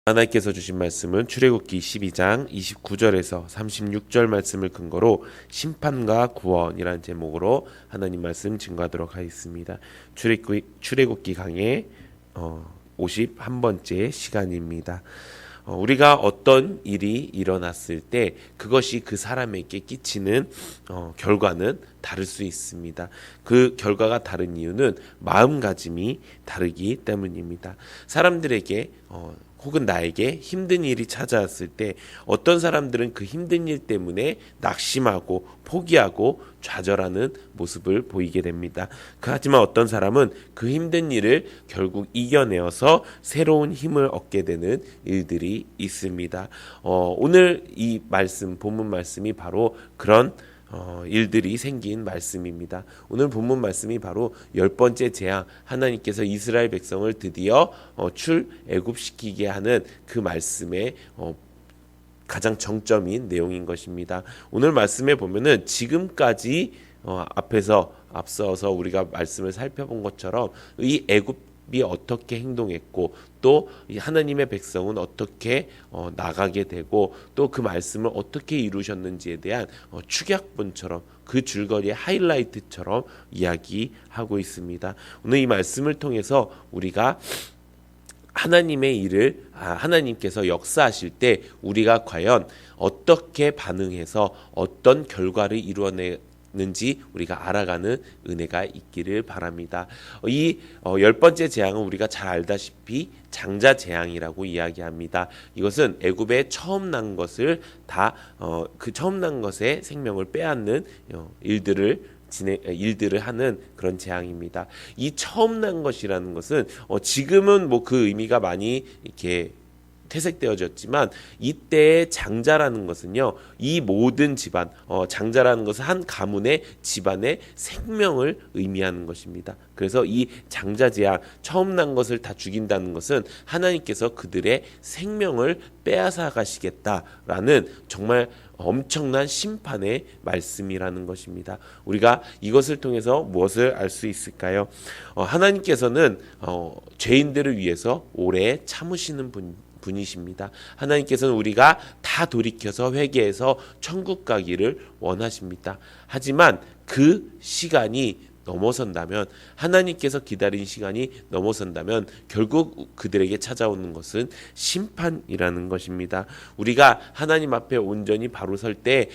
하나님께서 주신 말씀은 출애굽기 12장 29절에서 36절 말씀을 근거로 심판과 구원이라는 제목으로 하나님 말씀 증거하도록 하겠습니다. 출애굽기 강의 51번째 시간입니다. 우리가 어떤 일이 일어났을 때 그것이 그 사람에게 끼치는 결과는 다를 수 있습니다. 그 결과가 다른 이유는 마음가짐이 다르기 때문입니다. 사람들에게 혹은 나에게 힘든 일이 찾아왔을 때 어떤 사람들은 그 힘든 일 때문에 낙심하고 포기하고 좌절하는 모습을 보이게 됩니다. 하지만 어떤 사람은 그 힘든 일을 결국 이겨내어서 새로운 힘을 얻게 되는 일들이 있습니다. 오늘 이 말씀, 본문 말씀이 바로 그런 일들이 생긴 말씀입니다. 오늘 본문 말씀이 바로 10번째 재앙, 하나님께서 이스라엘 백성을 드디어 출애굽시키게 하는 그 말씀의 가장 정점인 내용인 것입니다. 오늘 말씀에 보면은 지금까지 앞서서 우리가 말씀을 살펴본 것처럼 이 애굽이 어떻게 행동했고 또 하나님의 백성은 어떻게 나가게 되고 또 그 말씀을 어떻게 이루셨는지에 대한 축약본처럼 그 줄거리의 하이라이트처럼 이야기하고 있습니다. 오늘 이 말씀을 통해서 우리가 하나님의 일을 하나님께서 역사하실 때 우리가 과연 어떻게 반응해서 어떤 결과를 이루어내는지 우리가 알아가는 은혜가 있기를 바랍니다. 이 10번째 재앙은 우리가 잘 알다시피 장자 재앙이라고 이야기합니다. 이것은 애굽에 처음 난 것을 그 처음 난 것의 생명을 빼앗는 일들을 하는 그런 재앙입니다. 이 처음 난 것이라는 것은 지금은 뭐 그 의미가 많이 이렇게 퇴색되어졌지만 이때의 장자라는 것은요, 이 모든 집안, 장자라는 것은 한 가문의 집안의 생명을 의미하는 것입니다. 그래서 이 장자재앙, 처음 난 것을 다 죽인다는 것은 하나님께서 그들의 생명을 빼앗아 가시겠다라는 정말 엄청난 심판의 말씀이라는 것입니다. 우리가 이것을 통해서 무엇을 알 수 있을까요? 하나님께서는 죄인들을 위해서 오래 참으시는 분이십니다. 하나님께서는 우리가 다 돌이켜서 회개해서 천국 가기를 원하십니다. 하지만 그 시간이 넘어선다면, 하나님께서 기다린 시간이 넘어선다면 결국 그들에게 찾아오는 것은 심판이라는 것입니다. 우리가 하나님 앞에 온전히 바로 설 때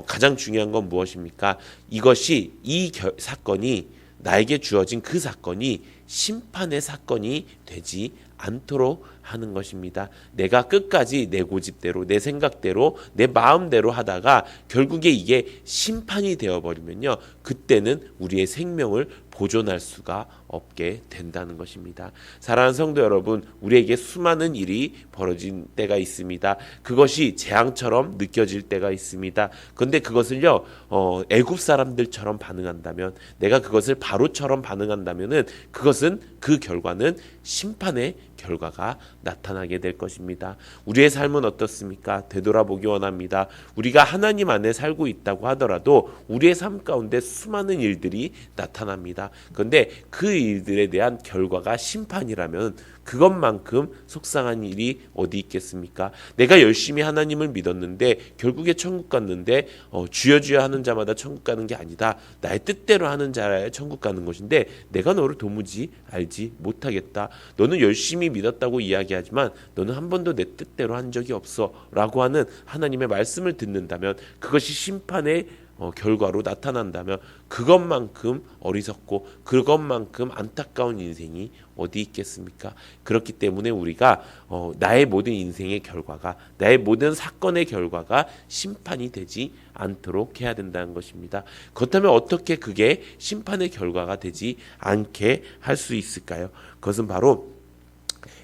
가장 중요한 건 무엇입니까? 이 사건이, 나에게 주어진 그 사건이 심판의 사건이 되지 않도록 하는 것입니다. 내가 끝까지 내 고집대로, 내 생각대로, 내 마음대로 하다가 결국에 이게 심판이 되어버리면요, 그때는 우리의 생명을 보존할 수가 없게 된다는 것입니다. 사랑하는 성도 여러분, 우리에게 수많은 일이 벌어진 때가 있습니다. 그것이 재앙처럼 느껴질 때가 있습니다. 그런데 그것을요, 애굽 사람들처럼 반응한다면, 내가 그것을 바로처럼 반응한다면은 그 결과는 심판의 결과가 나타나게 될 것입니다. 우리의 삶은 어떻습니까? 되돌아보기 원합니다. 우리가 하나님 안에 살고 있다고 하더라도 우리의 삶 가운데 수많은 일들이 나타납니다. 그런데 그 일들에 대한 결과가 심판이라면 그것만큼 속상한 일이 어디 있겠습니까? 내가 열심히 하나님을 믿었는데 결국에 천국 갔는데 주여 주여 하는 자마다 천국 가는 게 아니다. 나의 뜻대로 하는 자라야 천국 가는 것인데 내가 너를 도무지 알지 못하겠다. 너는 열심히 믿었다고 이야기하지만 너는 한 번도 내 뜻대로 한 적이 없어 라고 하는 하나님의 말씀을 듣는다면, 그것이 심판의 결과로 나타난다면 그것만큼 어리석고 그것만큼 안타까운 인생이 어디 있겠습니까? 그렇기 때문에 우리가 나의 모든 인생의 결과가, 나의 모든 사건의 결과가 심판이 되지 않도록 해야 된다는 것입니다. 그렇다면 어떻게 그게 심판의 결과가 되지 않게 할 수 있을까요? 그것은 바로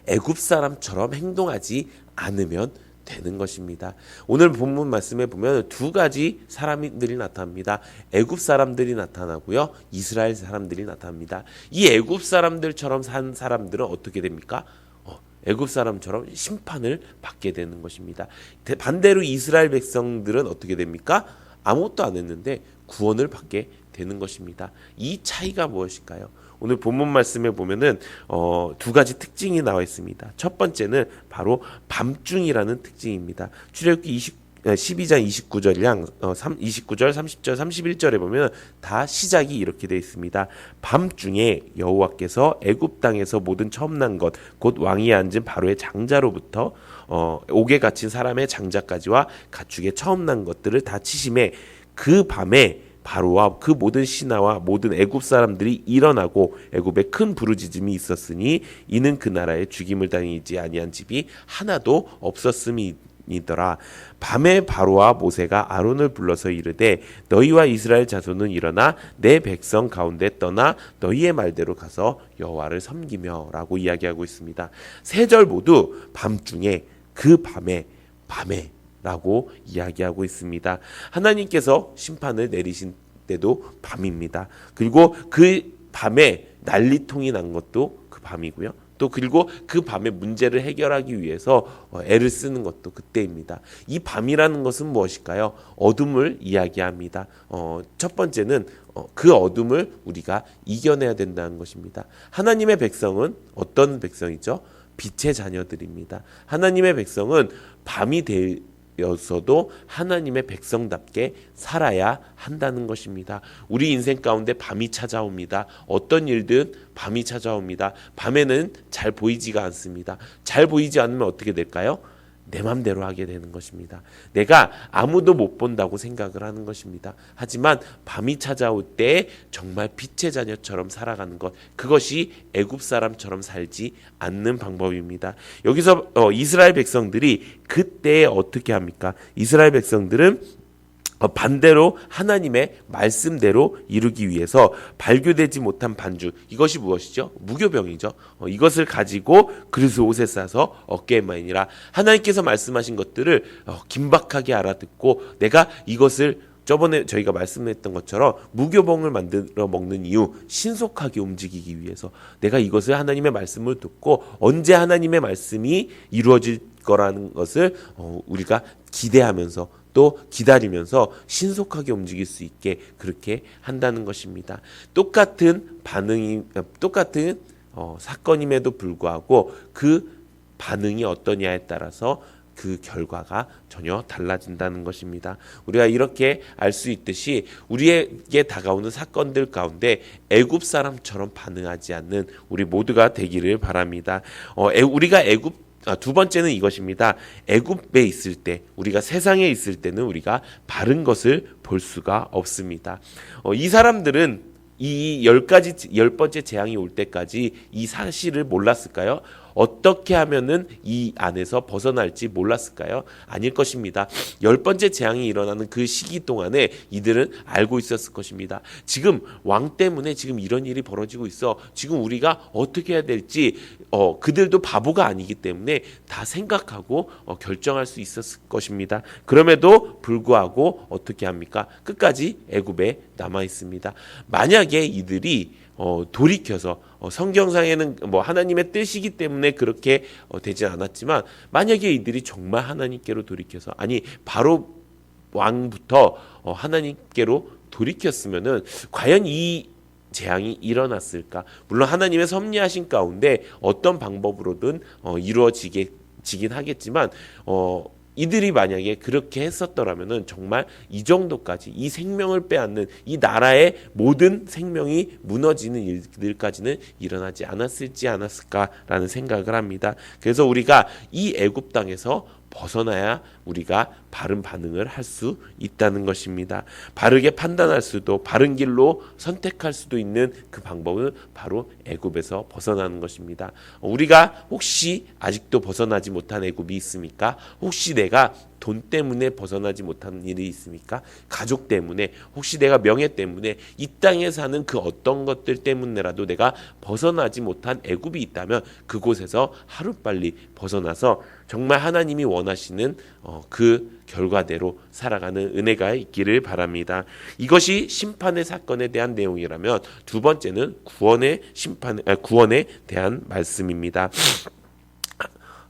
애굽 사람처럼 행동하지 않으면 되는 것입니다. 오늘 본문 말씀에 보면 두 가지 사람들이 나타납니다. 애굽 사람들이 나타나고요, 이스라엘 사람들이 나타납니다. 이 애굽 사람들처럼 산 사람들은 어떻게 됩니까? 애굽 사람처럼 심판을 받게 되는 것입니다. 반대로 이스라엘 백성들은 어떻게 됩니까? 아무것도 안 했는데 구원을 받게 되는 것입니다. 이 차이가 무엇일까요? 오늘 본문 말씀에 보면은 두 가지 특징이 나와 있습니다. 첫 번째는 바로 밤중이라는 특징입니다. 출애굽기 12장 29절이랑 29절, 30절, 31절에 보면 다 시작이 이렇게 되어 있습니다. 밤중에 여호와께서 애굽 땅에서 모든 처음 난 것 곧 왕위에 앉은 바로의 장자로부터 옥에 갇힌 사람의 장자까지와 가축의 처음 난 것들을 다 치심에 그 밤에 바로와 그 모든 신하와 모든 애굽 사람들이 일어나고 애굽에 큰 부르짖음이 있었으니 이는 그 나라에 죽임을 당하지 아니한 집이 하나도 없었음이더라. 밤에 바로와 모세가 아론을 불러서 이르되 너희와 이스라엘 자손은 일어나 내 백성 가운데 떠나 너희의 말대로 가서 여호와를 섬기며라고 이야기하고 있습니다. 세 절 모두 밤중에 그 밤에 라고 이야기하고 있습니다. 하나님께서 심판을 내리신 때도 밤입니다. 그리고 그 밤에 난리통이 난 것도 그 밤이고요. 또 그리고 그 밤에 문제를 해결하기 위해서 애를 쓰는 것도 그때입니다. 이 밤이라는 것은 무엇일까요? 어둠을 이야기합니다. 첫 번째는 그 어둠을 우리가 이겨내야 된다는 것입니다. 하나님의 백성은 어떤 백성이죠? 빛의 자녀들입니다. 하나님의 백성은 밤이 되어서도 하나님의 백성답게 살아야 한다는 것입니다. 우리 인생 가운데 밤이 찾아옵니다. 어떤 일든 밤이 찾아옵니다. 밤에는 잘 보이지가 않습니다. 잘 보이지 않으면 어떻게 될까요? 내 맘대로 하게 되는 것입니다. 내가 아무도 못 본다고 생각을 하는 것입니다. 하지만 밤이 찾아올 때 정말 빛의 자녀처럼 살아가는 것, 그것이 애굽 사람처럼 살지 않는 방법입니다. 여기서 이스라엘 백성들이 그때 어떻게 합니까? 이스라엘 백성들은 반대로 하나님의 말씀대로 이루기 위해서 발교되지 못한 반죽, 이것이 무엇이죠? 무교병이죠. 이것을 가지고 그릇을 옷에 싸서 어깨에 매니라. 하나님께서 말씀하신 것들을 긴박하게 알아듣고 내가 이것을 저번에 저희가 말씀했던 것처럼 무교병을 만들어 먹는 이유, 신속하게 움직이기 위해서 내가 이것을 하나님의 말씀을 듣고 언제 하나님의 말씀이 이루어질 거라는 것을 우리가 기대하면서 또 기다리면서 신속하게 움직일 수 있게 그렇게 한다는 것입니다. 똑같은 사건임에도 불구하고 그 반응이 어떠냐에 따라서 그 결과가 전혀 달라진다는 것입니다. 우리가 이렇게 알 수 있듯이 우리에게 다가오는 사건들 가운데 애굽 사람처럼 반응하지 않는 우리 모두가 되기를 바랍니다. 우리가 두 번째는 이것입니다. 애굽에 있을 때, 우리가 세상에 있을 때는 우리가 바른 것을 볼 수가 없습니다. 이 사람들은 이 열 번째 재앙이 올 때까지 이 사실을 몰랐을까요? 어떻게 하면은 이 안에서 벗어날지 몰랐을까요? 아닐 것입니다. 10번째 재앙이 일어나는 그 시기 동안에 이들은 알고 있었을 것입니다. 지금 왕 때문에 지금 이런 일이 벌어지고 있어. 지금 우리가 어떻게 해야 될지 그들도 바보가 아니기 때문에 다 생각하고 결정할 수 있었을 것입니다. 그럼에도 불구하고 어떻게 합니까? 끝까지 애굽에 남아 있습니다. 만약에 이들이 돌이켜서 성경상에는 뭐 하나님의 뜻이기 때문에 그렇게 되지 않았지만 만약에 이들이 정말 하나님께로 돌이켜서 바로 왕부터 하나님께로 돌이켰으면은 과연 이 재앙이 일어났을까? 물론 하나님의 섭리하신 가운데 어떤 방법으로든 이루어지긴 하겠지만 이들이 만약에 그렇게 했었더라면은 정말 이 정도까지 이 생명을 빼앗는 이 나라의 모든 생명이 무너지는 일들까지는 일어나지 않았을까라는 생각을 합니다. 그래서 우리가 이 애굽 땅에서 벗어나야 우리가 바른 반응을 할 수 있다는 것입니다. 바르게 판단할 수도 바른 길로 선택할 수도 있는 그 방법은 바로 애굽에서 벗어나는 것입니다. 우리가 혹시 아직도 벗어나지 못한 애굽이 있습니까? 혹시 내가 돈 때문에 벗어나지 못한 일이 있습니까? 가족 때문에, 혹시 내가 명예 때문에, 이 땅에 사는 그 어떤 것들 때문에라도 내가 벗어나지 못한 애굽이 있다면 그곳에서 하루빨리 벗어나서 정말 하나님이 원하시는 그 결과대로 살아가는 은혜가 있기를 바랍니다. 이것이 심판의 사건에 대한 내용이라면 두 번째는 구원에 대한 말씀입니다.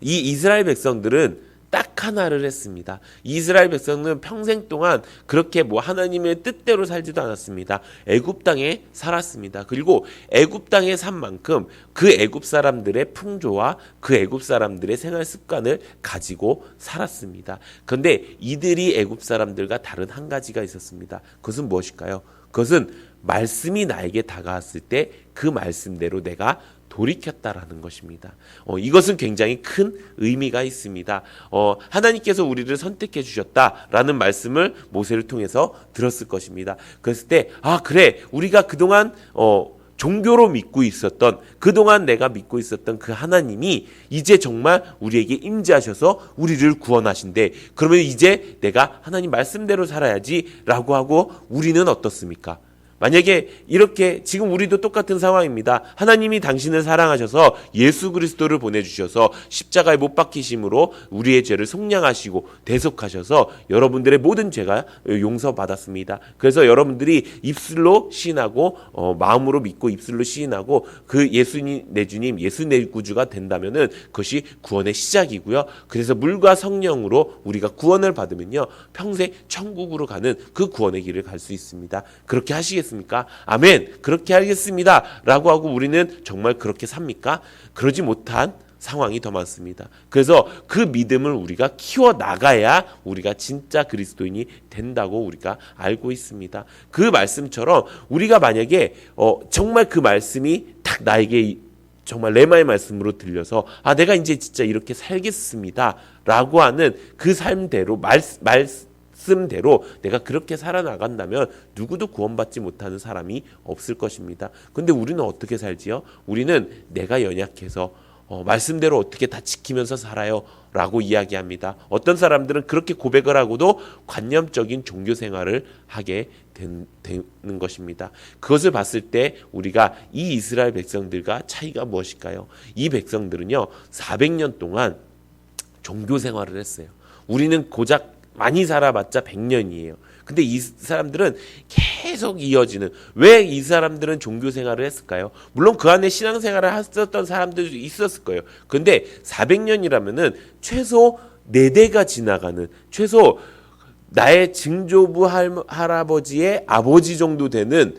이 이스라엘 백성들은 딱 하나를 했습니다. 이스라엘 백성은 평생 동안 그렇게 뭐 하나님의 뜻대로 살지도 않았습니다. 애굽 땅에 살았습니다. 그리고 애굽 땅에 산 만큼 그 애굽 사람들의 풍조와 그 애굽 사람들의 생활 습관을 가지고 살았습니다. 그런데 이들이 애굽 사람들과 다른 한 가지가 있었습니다. 그것은 무엇일까요? 그것은 말씀이 나에게 다가왔을 때 그 말씀대로 내가 돌이켰다라는 것입니다. 이것은 굉장히 큰 의미가 있습니다. 하나님께서 우리를 선택해 주셨다라는 말씀을 모세를 통해서 들었을 것입니다. 그랬을 때 그래, 우리가 그동안 종교로 믿고 있었던, 그동안 내가 믿고 있었던 그 하나님이 이제 정말 우리에게 임재하셔서 우리를 구원하신대. 그러면 이제 내가 하나님 말씀대로 살아야지 라고 하고 우리는 어떻습니까? 만약에 이렇게 지금 우리도 똑같은 상황입니다. 하나님이 당신을 사랑하셔서 예수 그리스도를 보내주셔서 십자가에 못 박히심으로 우리의 죄를 속량하시고 대속하셔서 여러분들의 모든 죄가 용서받았습니다. 그래서 여러분들이 입술로 시인하고 마음으로 믿고 입술로 시인하고 그 예수님 내 주님, 예수 내 구주가 된다면은 그것이 구원의 시작이고요. 그래서 물과 성령으로 우리가 구원을 받으면요, 평생 천국으로 가는 그 구원의 길을 갈 수 있습니다. 그렇게 하시겠습니까? 아멘. 그렇게 하겠습니다 라고 하고 우리는 정말 그렇게 삽니까? 그러지 못한 상황이 더 많습니다. 그래서 그 믿음을 우리가 키워나가야 우리가 진짜 그리스도인이 된다고 우리가 알고 있습니다. 그 말씀처럼 우리가 만약에 정말 그 말씀이 딱 나에게 정말 레마의 말씀으로 들려서 내가 이제 진짜 이렇게 살겠습니다 라고 하는 그 삶대로 말씀대로 내가 그렇게 살아나간다면 누구도 구원받지 못하는 사람이 없을 것입니다. 근데 우리는 어떻게 살지요? 우리는 내가 연약해서 말씀대로 어떻게 다 지키면서 살아요 라고 이야기합니다. 어떤 사람들은 그렇게 고백을 하고도 관념적인 종교 생활을 하게 되는 것입니다. 그것을 봤을 때 우리가 이 이스라엘 백성들과 차이가 무엇일까요? 이 백성들은요 400년 동안 종교 생활을 했어요. 우리는 고작 많이 살아봤자 100년이에요. 근데 이 사람들은 계속 이어지는, 왜 이 사람들은 종교 생활을 했을까요? 물론 그 안에 신앙 생활을 했었던 사람들도 있었을 거예요. 근데 400년이라면은 최소 4대가 지나가는, 최소 나의 증조부 할아버지의 아버지 정도 되는,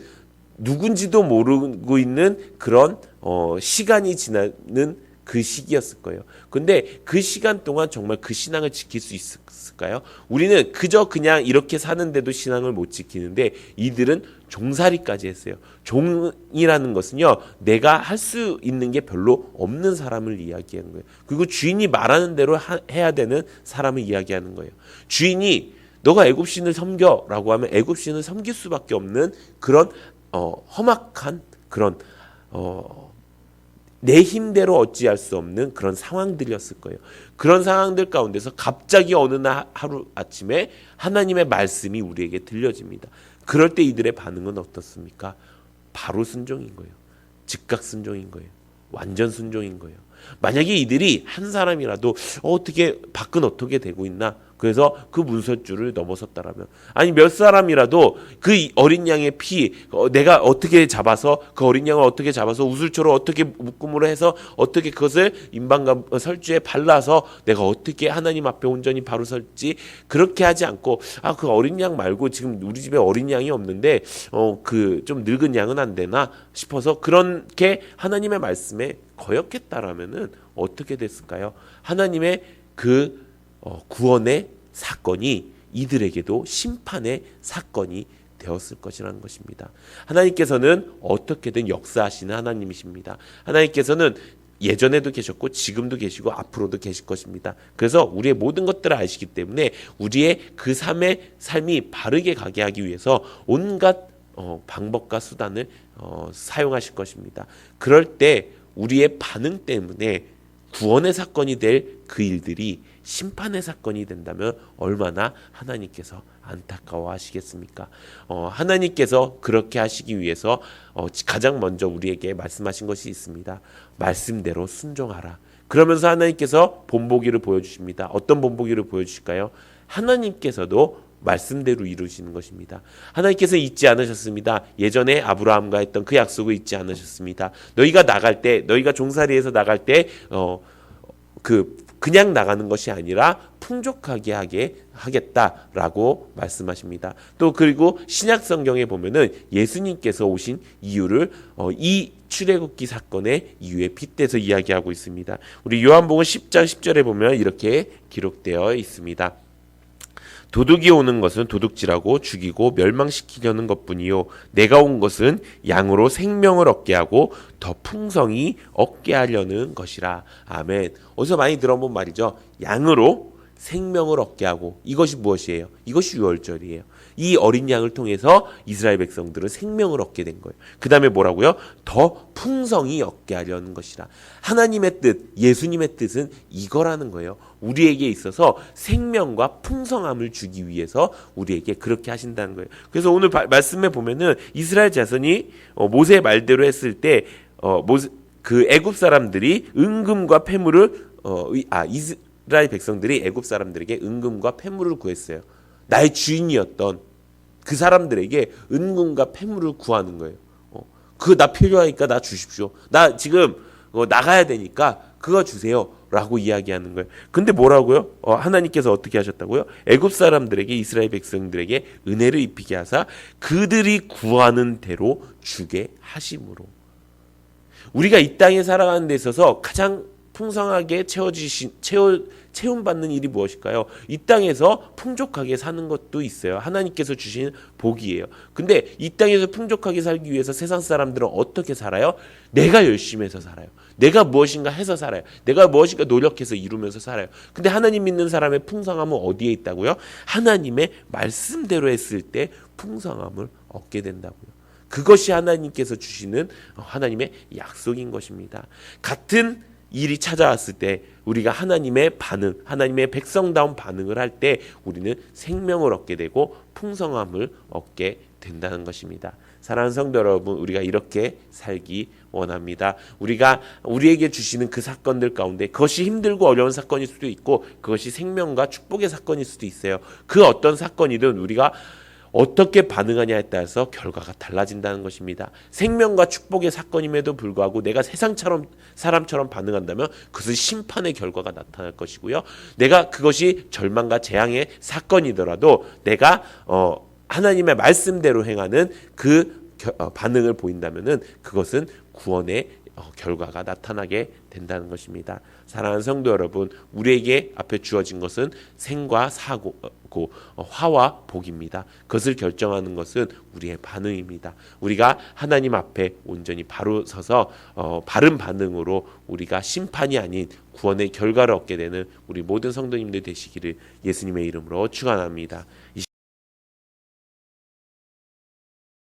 누군지도 모르고 있는 그런 시간이 지나는 그 시기였을 거예요. 근데 그 시간 동안 정말 그 신앙을 지킬 수 있을까요? 우리는 그저 그냥 이렇게 사는데도 신앙을 못 지키는데 이들은 종살이까지 했어요. 종이라는 것은요, 내가 할 수 있는 게 별로 없는 사람을 이야기하는 거예요. 그리고 주인이 말하는 대로 해야 되는 사람을 이야기하는 거예요. 주인이 너가 애굽신을 섬겨라고 하면 애굽신을 섬길 수밖에 없는 그런 험악한 그런 내 힘대로 어찌할 수 없는 그런 상황들이었을 거예요. 그런 상황들 가운데서 갑자기 어느 날 하루 아침에 하나님의 말씀이 우리에게 들려집니다. 그럴 때 이들의 반응은 어떻습니까? 바로 순종인 거예요. 즉각 순종인 거예요. 완전 순종인 거예요. 만약에 이들이 한 사람이라도 어떻게 밖은 어떻게 되고 있나? 그래서 그 문설주를 넘어섰다라면, 아니 몇 사람이라도 그 어린 양의 피 내가 어떻게 잡아서 그 어린 양을 어떻게 잡아서 우슬초로 어떻게 묶음으로 해서 어떻게 그것을 인방과 설주에 발라서 내가 어떻게 하나님 앞에 온전히 바로 설지, 그렇게 하지 않고 그 어린 양 말고 지금 우리 집에 어린 양이 없는데 그 좀 늙은 양은 안 되나 싶어서 그렇게 하나님의 말씀에 거역했다라면은 어떻게 됐을까요? 하나님의 그 구원의 사건이 이들에게도 심판의 사건이 되었을 것이라는 것입니다. 하나님께서는 어떻게든 역사하시는 하나님이십니다. 하나님께서는 예전에도 계셨고 지금도 계시고 앞으로도 계실 것입니다. 그래서 우리의 모든 것들을 아시기 때문에 우리의 그 삶이 바르게 가게 하기 위해서 온갖 방법과 수단을 사용하실 것입니다. 그럴 때 우리의 반응 때문에 구원의 사건이 될 그 일들이 심판의 사건이 된다면 얼마나 하나님께서 안타까워하시겠습니까? 하나님께서 그렇게 하시기 위해서 가장 먼저 우리에게 말씀하신 것이 있습니다. 말씀대로 순종하라. 그러면서 하나님께서 본보기를 보여주십니다. 어떤 본보기를 보여주실까요? 하나님께서도 말씀대로 이루시는 것입니다. 하나님께서 잊지 않으셨습니다. 예전에 아브라함과 했던 그 약속을 잊지 않으셨습니다. 너희가 나갈 때, 너희가 종살이에서 나갈 때 그냥 나가는 것이 아니라 풍족하게 하겠다라고 말씀하십니다. 또 그리고 신약 성경에 보면은 예수님께서 오신 이유를 이 출애굽기 사건의 이유에 빗대서 이야기하고 있습니다. 우리 요한복음 10장 10절에 보면 이렇게 기록되어 있습니다. 도둑이 오는 것은 도둑질하고 죽이고 멸망시키려는 것뿐이요 내가 온 것은 양으로 생명을 얻게 하고 더 풍성히 얻게 하려는 것이라. 아멘. 어디서 많이 들어본 말이죠. 양으로 생명을 얻게 하고, 이것이 무엇이에요? 이것이 유월절이에요. 이 어린 양을 통해서 이스라엘 백성들은 생명을 얻게 된 거예요. 그 다음에 뭐라고요? 더 풍성히 얻게 하려는 것이라. 하나님의 뜻, 예수님의 뜻은 이거라는 거예요. 우리에게 있어서 생명과 풍성함을 주기 위해서 우리에게 그렇게 하신다는 거예요. 그래서 오늘 말씀에 보면은 이스라엘 자손이 모세의 말대로 했을 때 그 애굽 사람들이 은금과 폐물을 이스라엘 백성들이 애굽 사람들에게 은금과 폐물을 구했어요. 나의 주인이었던 그 사람들에게 은금과 폐물을 구하는 거예요. 그거 나 필요하니까 나 주십시오. 나 지금 나가야 되니까 그거 주세요. 라고 이야기하는 거예요. 근데 뭐라고요? 하나님께서 어떻게 하셨다고요? 애굽 사람들에게, 이스라엘 백성들에게 은혜를 입히게 하사 그들이 구하는 대로 주게 하심으로. 우리가 이 땅에 살아가는 데 있어서 가장 풍성하게 채움받는 일이 무엇일까요? 이 땅에서 풍족하게 사는 것도 있어요. 하나님께서 주신 복이에요. 근데 이 땅에서 풍족하게 살기 위해서 세상 사람들은 어떻게 살아요? 내가 열심히 해서 살아요. 내가 무엇인가 해서 살아요. 내가 무엇인가 노력해서 이루면서 살아요. 근데 하나님 믿는 사람의 풍성함은 어디에 있다고요? 하나님의 말씀대로 했을 때 풍성함을 얻게 된다고요. 그것이 하나님께서 주시는 하나님의 약속인 것입니다. 같은 일이 찾아왔을 때 우리가 하나님의 반응, 하나님의 백성다운 반응을 할 때 우리는 생명을 얻게 되고 풍성함을 얻게 된다는 것입니다. 사랑하는 성도 여러분, 우리가 이렇게 살기 원합니다. 우리에게 주시는 그 사건들 가운데 그것이 힘들고 어려운 사건일 수도 있고 그것이 생명과 축복의 사건일 수도 있어요. 그 어떤 사건이든 우리가 어떻게 반응하냐에 따라서 결과가 달라진다는 것입니다. 생명과 축복의 사건임에도 불구하고 내가 세상처럼 사람처럼 반응한다면 그것은 심판의 결과가 나타날 것이고요. 내가 그것이 절망과 재앙의 사건이더라도 내가 하나님의 말씀대로 행하는 그 반응을 보인다면은 그것은 구원의 결과가 나타나게 된다는 것입니다. 사랑하는 성도 여러분, 우리에게 앞에 주어진 것은 생과 사고, 화와 복입니다. 그것을 결정하는 것은 우리의 반응입니다. 우리가 하나님 앞에 온전히 바로 서서 바른 반응으로 우리가 심판이 아닌 구원의 결과를 얻게 되는 우리 모든 성도님들 되시기를 예수님의 이름으로 축원합니다.